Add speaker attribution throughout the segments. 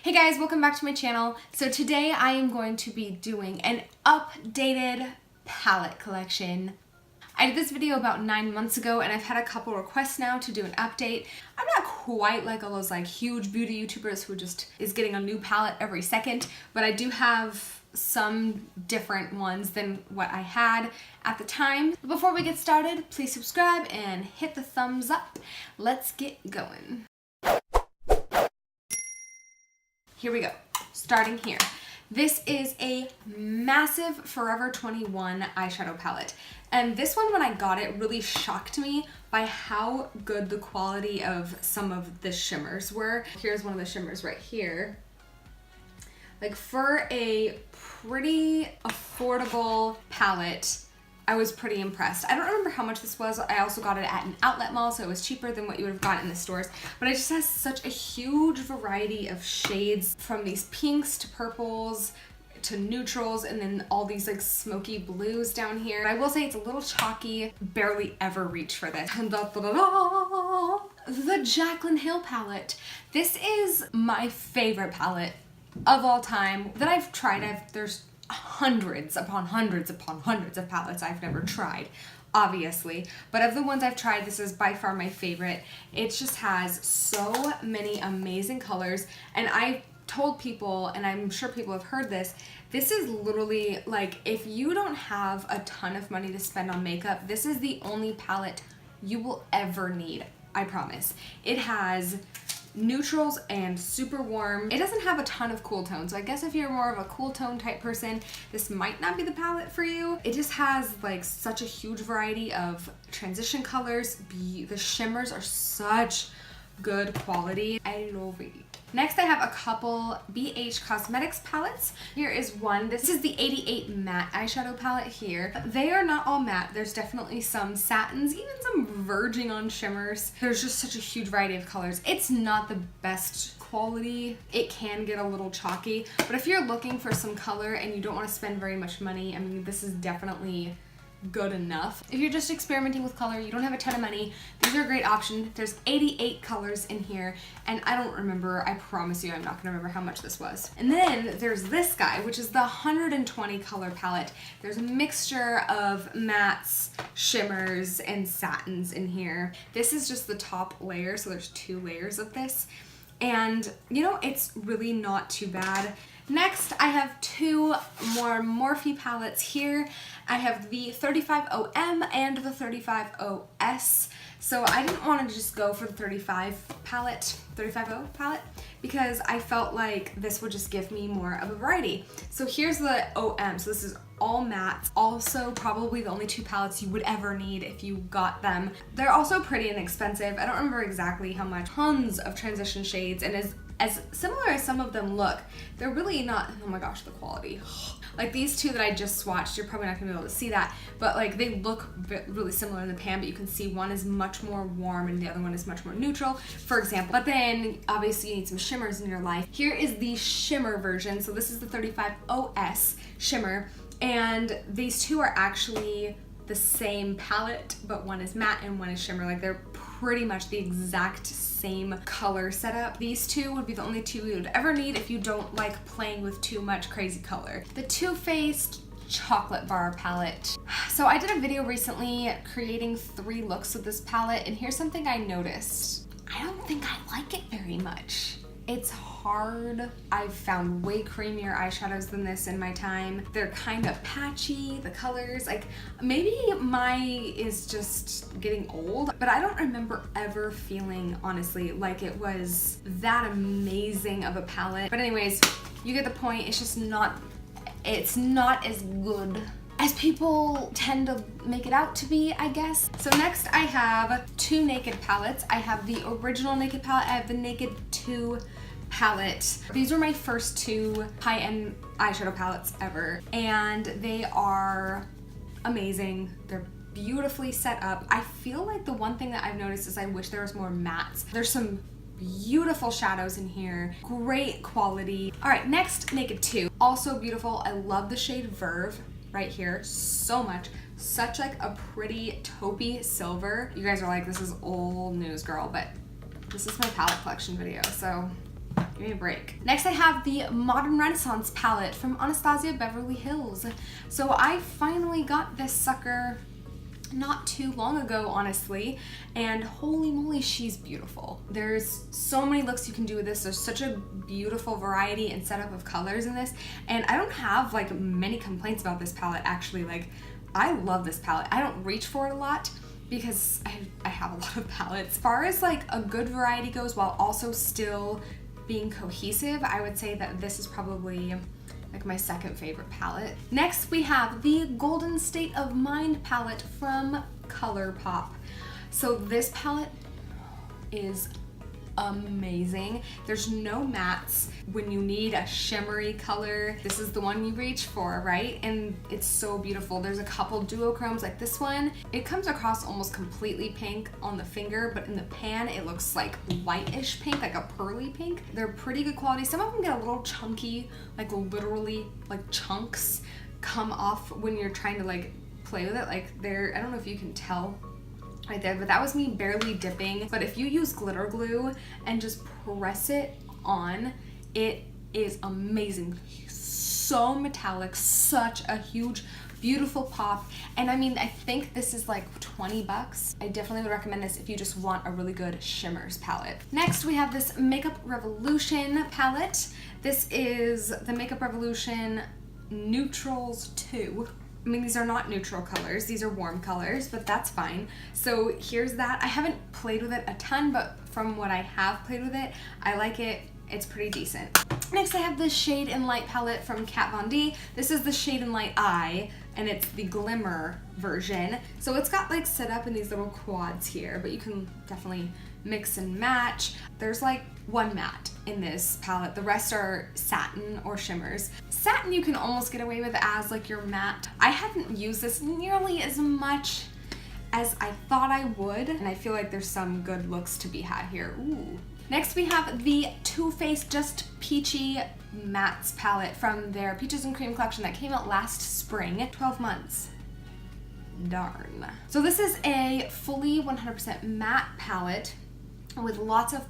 Speaker 1: Hey guys, welcome back to my channel. So today I am going to be doing an updated palette collection. I did this video about 9 months ago and I've had a couple requests now to do an update. I'm not quite like all those huge beauty YouTubers who just is getting a new palette every second, but I do have some different ones than what I had at the time. But before we get started, please subscribe and hit the thumbs up. Let's get going. Here we go, starting here. This is a massive Forever 21 eyeshadow palette. And this one, when I got it, really shocked me by how good the quality of some of the shimmers were. Here's one of the shimmers right here. Like, for a pretty affordable palette, I was pretty impressed. I don't remember how much this was. I also got it at an outlet mall, so it was cheaper than what you would have gotten in the stores. But it just has such a huge variety of shades, from these pinks to purples to neutrals, and then all these smoky blues down here. I will say it's a little chalky. Barely ever reach for this. The Jaclyn Hill palette. This is my favorite palette of all time that I've tried. There's hundreds upon hundreds upon hundreds of palettes I've never tried, obviously, but of the ones I've tried, this is by far my favorite. It just has so many amazing colors, and I told people, and I'm sure people have heard this is literally if you don't have a ton of money to spend on makeup, this is the only palette you will ever need. I promise. It has neutrals and super warm. It doesn't have a ton of cool tones, so I guess if you're more of a cool tone type person, this might not be the palette for you. It just has such a huge variety of transition colors. The shimmers are such good quality. I love it. Next, I have a couple BH Cosmetics palettes. Here is one. This is the 88 matte eyeshadow palette here. They are not all matte. There's definitely some satins, even some verging on shimmers. There's just such a huge variety of colors. It's not the best quality. It can get a little chalky, but if you're looking for some color and you don't want to spend very much money, I mean, this is definitely good enough. If you're just experimenting with color, you don't have a ton of money, these are a great option. There's 88 colors in here, and I don't remember, I promise you I'm not gonna remember how much this was. And then there's this guy, which is the 120 color palette. There's a mixture of mattes, shimmers, and satins in here. This is just the top layer, so there's 2 layers of this. And you know, it's really not too bad. Next, I have 2 more Morphe palettes here. I have the 35OM and the 35OS. So I didn't want to just go for the 35O palette, because I felt like this would just give me more of a variety. So here's the OM. So this is all matte. Also probably the only 2 palettes you would ever need if you got them. They're also pretty inexpensive. I don't remember exactly how much. Tons of transition shades, and as similar as some of them look, they're really not. Oh my gosh, the quality. Like these 2 that I just swatched, you're probably not gonna be able to see that, but they look really similar in the pan, but you can see one is much more warm and the other one is much more neutral, for example. But then obviously you need some shimmers in your life. Here is the shimmer version. So this is the 35OS shimmer, and these 2 are actually the same palette, but one is matte and one is shimmer. They're pretty much the exact same color setup. These 2 would be the only 2 you would ever need if you don't like playing with too much crazy color. The Too Faced chocolate bar palette. So I did a video recently creating 3 looks with this palette, and here's something I noticed. I don't think I like it very much. It's hard. I've found way creamier eyeshadows than this in my time. They're kind of patchy, the colors. Maybe my is just getting old, but I don't remember ever feeling, honestly, like it was that amazing of a palette. But anyways, you get the point. It's just not, it's not as good as people tend to make it out to be, I guess. So next I have 2 Naked palettes. I have the original Naked palette. I have the Naked 2 palette. These were my first 2 high-end eyeshadow palettes ever, and they are amazing. They're beautifully set up. I feel like the one thing that I've noticed is I wish there was more mattes. There's some beautiful shadows in here, great quality. All right, next, Naked 2. Also beautiful. I love the shade Verve right here so much. Such a pretty taupey silver. You guys are like, this is old news, girl, but this is my palette collection video, so Give me a break. Next I have the Modern Renaissance palette from Anastasia Beverly Hills. So I finally got this sucker not too long ago, honestly, and holy moly, she's beautiful. There's so many looks you can do with this. There's such a beautiful variety and setup of colors in this, and I don't have like many complaints about this palette actually. Like, I love this palette. I don't reach for it a lot because I have a lot of palettes. As far as like a good variety goes while also still being cohesive, I would say that this is probably like my second favorite palette. Next we have the Golden State of Mind palette from ColourPop. So this palette is amazing. There's no mattes. When you need a shimmery color, this is the one you reach for, right? And it's so beautiful. There's a couple duochromes like this one. It comes across almost completely pink on the finger, but in the pan it looks like whitish pink, like a pearly pink. They're pretty good quality. Some of them get a little chunky, like literally like chunks come off when you're trying to like play with it. Like I don't know if you can tell right there, but that was me barely dipping. But if you use glitter glue and just press it on, it is amazing. So metallic, such a huge, beautiful pop. And I mean, I think this is like 20 bucks. I definitely would recommend this if you just want a really good shimmers palette. Next, we have this Makeup Revolution palette. This is the Makeup Revolution Neutrals 2. I mean, these are not neutral colors, these are warm colors, but that's fine. So here's that. I haven't played with it a ton, but from what I have played with it, I like it. It's pretty decent. Next I have this Shade and Light palette from Kat Von D. This is the Shade and Light Eye, and it's the glimmer version. So it's got like set up in these little quads here, but you can definitely mix and match. There's like one matte in this palette. The rest are satin or shimmers. Satin you can almost get away with as like your matte. I haven't used this nearly as much as I thought I would, and I feel like there's some good looks to be had here. Ooh. Next we have the Too Faced Just Peachy Mattes palette from their Peaches and Cream collection that came out last spring. 12 months. Darn. So this is a fully 100% matte palette with lots of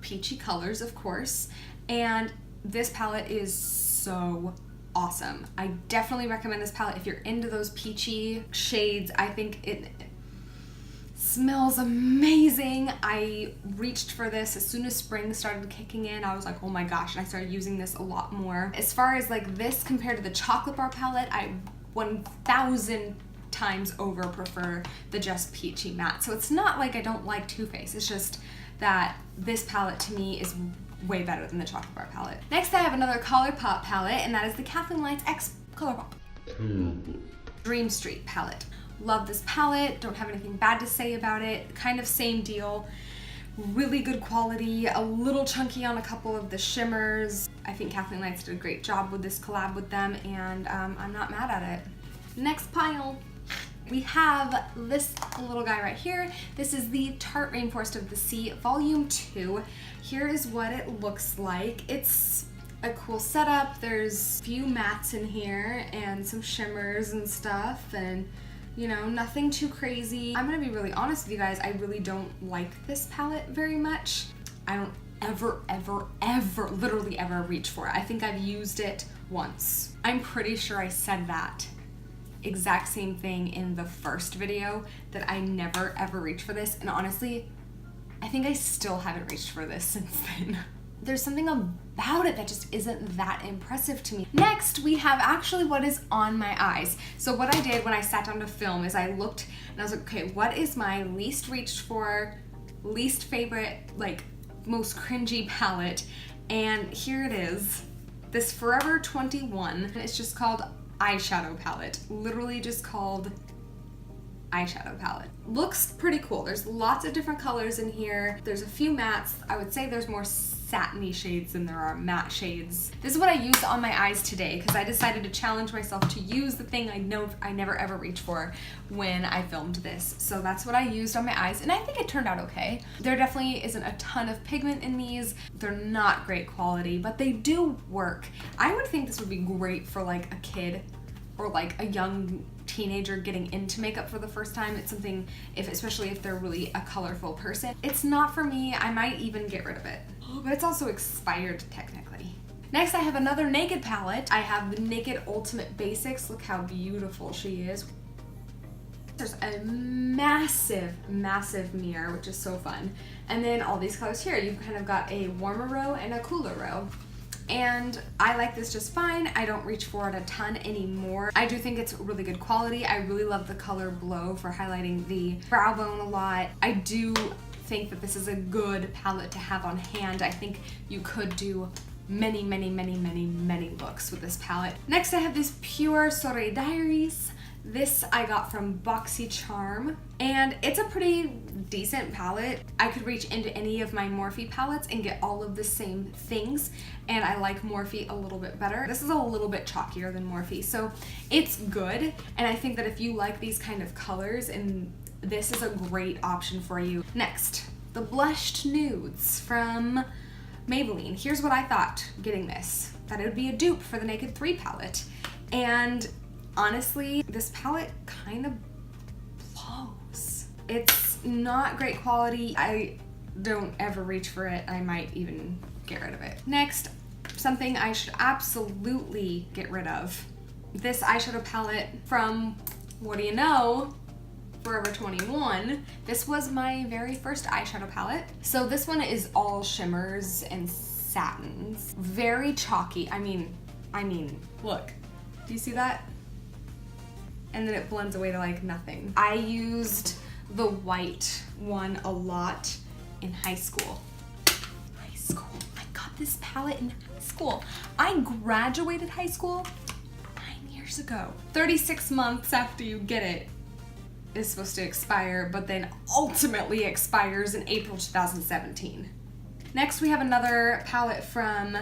Speaker 1: peachy colors, of course, and this palette is so awesome. I definitely recommend this palette if you're into those peachy shades. I think it smells amazing. I reached for this as soon as spring started kicking in. I was like, oh my gosh, and I started using this a lot more. As far as like this compared to the Chocolate Bar palette, I 1,000 times over prefer the Just Peachy Matte. So it's not like I don't like Too Faced, it's just that this palette to me is way better than the Chocolate Bar palette. Next I have another ColourPop palette, and that is the Kathleen Lights X ColourPop Dream Street palette. Love this palette, don't have anything bad to say about it. Kind of same deal. Really good quality, a little chunky on a couple of the shimmers. I think Kathleen Lights did a great job with this collab with them, and I'm not mad at it. Next pile, we have this little guy right here. This is the Tarte Rainforest of the Sea Volume 2. Here is what it looks like. It's a cool setup. There's a few mattes in here and some shimmers and stuff, and you know, nothing too crazy. I'm gonna be really honest with you guys, I really don't like this palette very much. I don't ever, literally ever reach for it. I think I've used it once. I'm pretty sure I said that exact same thing in the first video, that I never ever reach for this, and honestly, I think I still haven't reached for this since then. There's something about it that just isn't that impressive to me. Next, we have actually what is on my eyes. So what I did when I sat down to film is I looked and I was like, okay, what is my least reached for, least favorite, like most cringy palette? And here it is, this Forever 21, and it's just called Eyeshadow Palette. Literally just called Eyeshadow Palette. Looks pretty cool. There's lots of different colors in here. There's a few mattes. I would say there's more satiny shades than there are matte shades. This is what I used on my eyes today because I decided to challenge myself to use the thing I know I never ever reach for when I filmed this. So that's what I used on my eyes, and I think it turned out okay. There definitely isn't a ton of pigment in these. They're not great quality, but they do work. I would think this would be great for like a kid or like a young teenager getting into makeup for the first time. It's something, especially if they're really a colorful person. It's not for me. I might even get rid of it. but it's also expired technically. Next, I have another Naked palette. I have the Naked Ultimate Basics. Look how beautiful she is. There's a massive, massive mirror, which is so fun. And then all these colors here. You've kind of got a warmer row and a cooler row. And I like this just fine. I don't reach for it a ton anymore. I do think it's really good quality. I really love the color Blow for highlighting the brow bone a lot. I do think that this is a good palette to have on hand. I think you could do many, many, many, many, many looks with this palette. Next, I have this Pure Soirée Diaries. This I got from BoxyCharm, and it's a pretty decent palette. I could reach into any of my Morphe palettes and get all of the same things, and I like Morphe a little bit better. This is a little bit chalkier than Morphe, so it's good, and I think that if you like these kind of colors, and this is a great option for you. Next, the Blushed Nudes from Maybelline. Here's what I thought getting this, that it would be a dupe for the Naked 3 palette, and honestly, this palette kind of blows. It's not great quality. I don't ever reach for it. I might even get rid of it. Next, something I should absolutely get rid of. This eyeshadow palette from, what do you know, Forever 21. This was my very first eyeshadow palette. So this one is all shimmers and satins. Very chalky. I mean, look, do you see that? And then it blends away to like nothing. I used the white one a lot in high school. I got this palette in high school. I graduated high school 9 years ago. 36 months after you get it is supposed to expire, but then ultimately expires in April 2017. Next, we have another palette from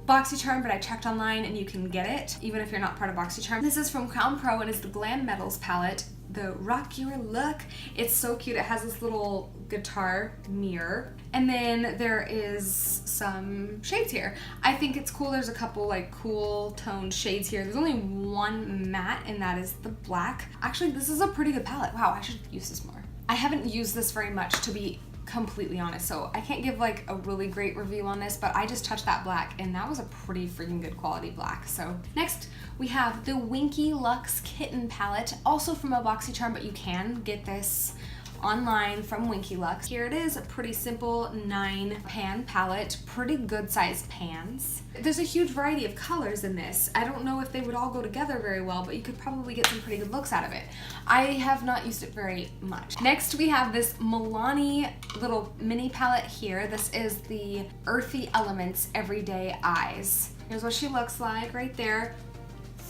Speaker 1: BoxyCharm, but I checked online and you can get it even if you're not part of BoxyCharm. This is from Crown Pro and is the Glam Metals palette, the Rock Your Look. It's so cute. It has this little guitar mirror, and then there is some shades here. I think it's cool. There's a couple like cool toned shades here. There's only one matte, and that is the black. Actually, this is a pretty good palette. Wow, I should use this more. I haven't used this very much, to be completely honest, so I can't give like a really great review on this, but I just touched that black and that was a pretty freaking good quality black. So next we have the Winky Luxe Kitten palette, also from a BoxyCharm, but you can get this online from Winky Luxe. Here it is, a pretty simple 9-pan palette, pretty good sized pans. There's a huge variety of colors in this. I don't know if they would all go together very well, but you could probably get some pretty good looks out of it. I have not used it very much. Next we have this Milani little mini palette here. This is the Earthy Elements Everyday Eyes. Here's what she looks like right there.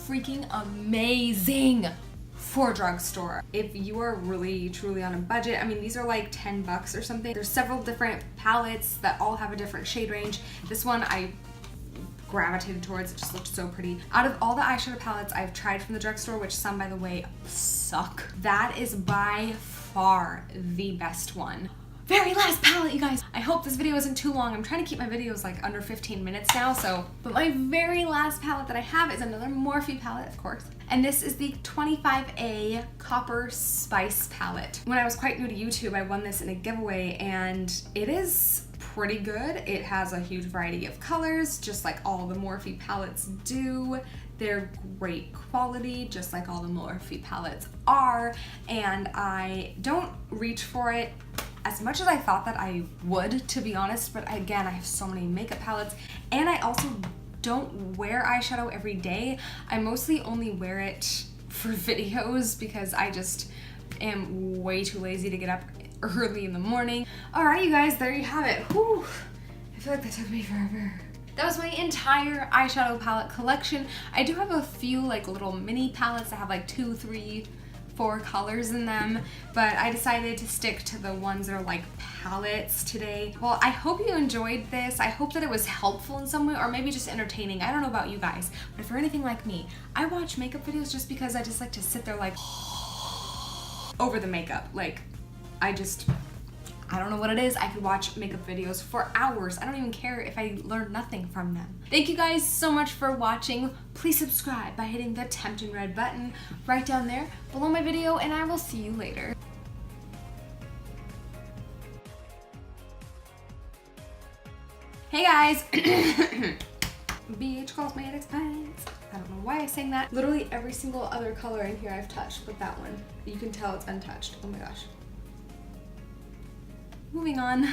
Speaker 1: Freaking amazing for a drugstore. If you are really truly on a budget, I mean, these are like 10 bucks or something. There's several different palettes that all have a different shade range. This one I gravitated towards. It just looked so pretty. Out of all the eyeshadow palettes I've tried from the drugstore, which some by the way suck, that is by far the best one. Very last palette, you guys. I hope this video isn't too long. I'm trying to keep my videos like under 15 minutes now, but my very last palette that I have is another Morphe palette, of course. And this is the 25A Copper Spice palette. When I was quite new to YouTube, I won this in a giveaway, and it is pretty good. It has a huge variety of colors, just like all the Morphe palettes do. They're great quality, just like all the Morphe palettes are, and I don't reach for it as much as I thought that I would, to be honest, but again, I have so many makeup palettes, and I also don't wear eyeshadow every day. I mostly only wear it for videos because I just am way too lazy to get up early in the morning. Alright, you guys, there you have it. Whew. I feel like that took me forever. That was my entire eyeshadow palette collection. I do have a few like little mini palettes that have like 2, 3, 4 colors in them, but I decided to stick to the ones that are like palettes today. Well, I hope you enjoyed this. I hope that it was helpful in some way, or maybe just entertaining. I don't know about you guys, but if you're anything like me, I watch makeup videos just because I just like to sit there like over the makeup. Like, I don't know what it is. I could watch makeup videos for hours. I don't even care if I learn nothing from them. Thank you guys so much for watching. Please subscribe by hitting the tempting red button right down there below my video, and I will see you later. Hey guys! Beach cosmetics pants. I don't know why I sang that. Literally every single other color in here I've touched, but that one. You can tell it's untouched. Oh my gosh. Moving on.